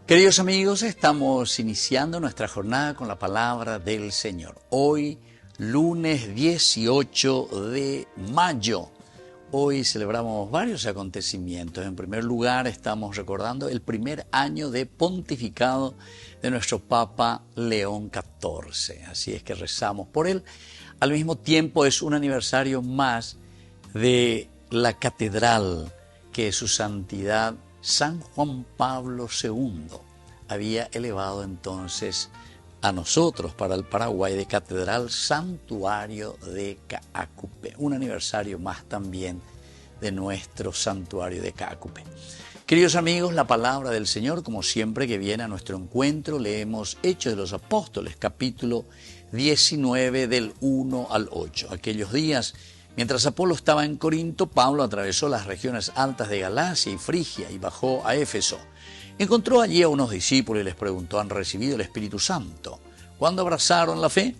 Queridos amigos, estamos iniciando nuestra jornada con la palabra del Señor. Hoy, lunes 18 de mayo. Hoy celebramos varios acontecimientos. En primer lugar, estamos recordando el primer año de pontificado de nuestro Papa León XIV. Así es que rezamos por él. Al mismo tiempo, es un aniversario más de la catedral que su santidad San Juan Pablo II había elevado entonces a nosotros para el Paraguay de Catedral Santuario de Caacupe. Un aniversario más también de nuestro santuario de Caacupe. Queridos amigos, la palabra del Señor, como siempre que viene a nuestro encuentro, leemos Hechos de los Apóstoles, capítulo 19 del 1 al 8. Aquellos días, mientras Apolo estaba en Corinto, Pablo atravesó las regiones altas de Galacia y Frigia y bajó a Éfeso. Encontró allí a unos discípulos y les preguntó: ¿han recibido el Espíritu Santo cuándo abrazaron la fe?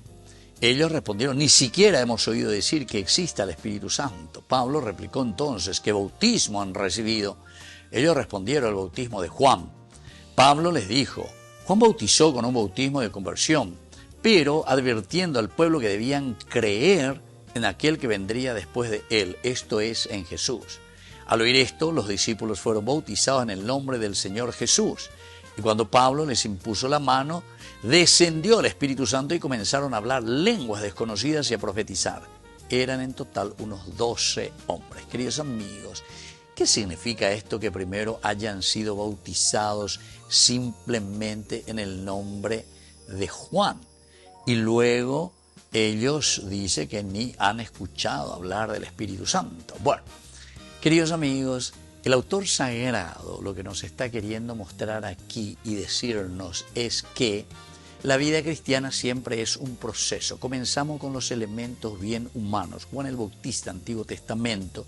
Ellos respondieron: ni siquiera hemos oído decir que exista el Espíritu Santo. Pablo replicó entonces: ¿qué bautismo han recibido? Ellos respondieron: el bautismo de Juan. Pablo les dijo: Juan bautizó con un bautismo de conversión, pero advirtiendo al pueblo que debían creer en aquel que vendría después de él, esto es, en Jesús. Al oír esto, los discípulos fueron bautizados en el nombre del Señor Jesús. Y cuando Pablo les impuso la mano, descendió el Espíritu Santo y comenzaron a hablar lenguas desconocidas y a profetizar. Eran en total unos 12 hombres. Queridos amigos, ¿qué significa esto que primero hayan sido bautizados simplemente en el nombre de Juan? Y luego ellos dicen que ni han escuchado hablar del Espíritu Santo. Bueno, queridos amigos, el autor sagrado lo que nos está queriendo mostrar aquí y decirnos es que la vida cristiana siempre es un proceso. Comenzamos con los elementos bien humanos. Juan el Bautista, Antiguo Testamento,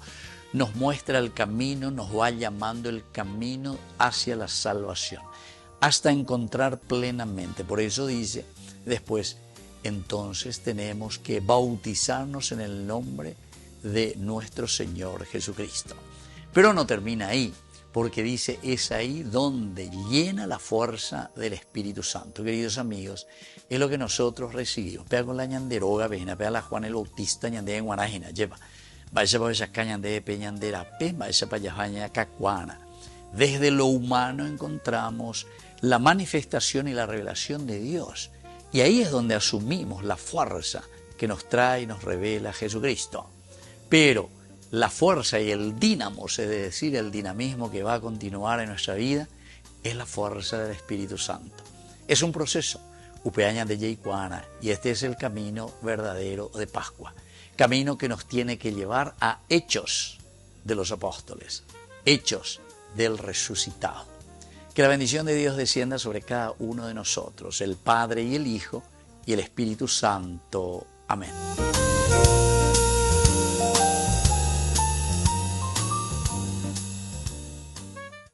nos muestra el camino, nos va llamando el camino hacia la salvación, hasta encontrar plenamente. Por eso dice después: entonces tenemos que bautizarnos en el nombre de nuestro Señor Jesucristo. Pero no termina ahí, porque dice: es ahí donde llena la fuerza del Espíritu Santo. Queridos amigos, es lo que nosotros recibimos. Pega con la ñanderoga, vena, pega la Juan el Bautista, ñande en guanájena, lleva. Vaya para allá, ñande peñandera, pe, vaya para allá, cacuana. Desde lo humano encontramos la manifestación y la revelación de Dios. Y ahí es donde asumimos la fuerza que nos trae y nos revela Jesucristo. Pero la fuerza y el dínamo, es decir, el dinamismo que va a continuar en nuestra vida, es la fuerza del Espíritu Santo. Es un proceso, upeaña de Yeicuana, y este es el camino verdadero de Pascua. Camino que nos tiene que llevar a hechos de los apóstoles, hechos del resucitado. Que la bendición de Dios descienda sobre cada uno de nosotros, el Padre y el Hijo y el Espíritu Santo. Amén.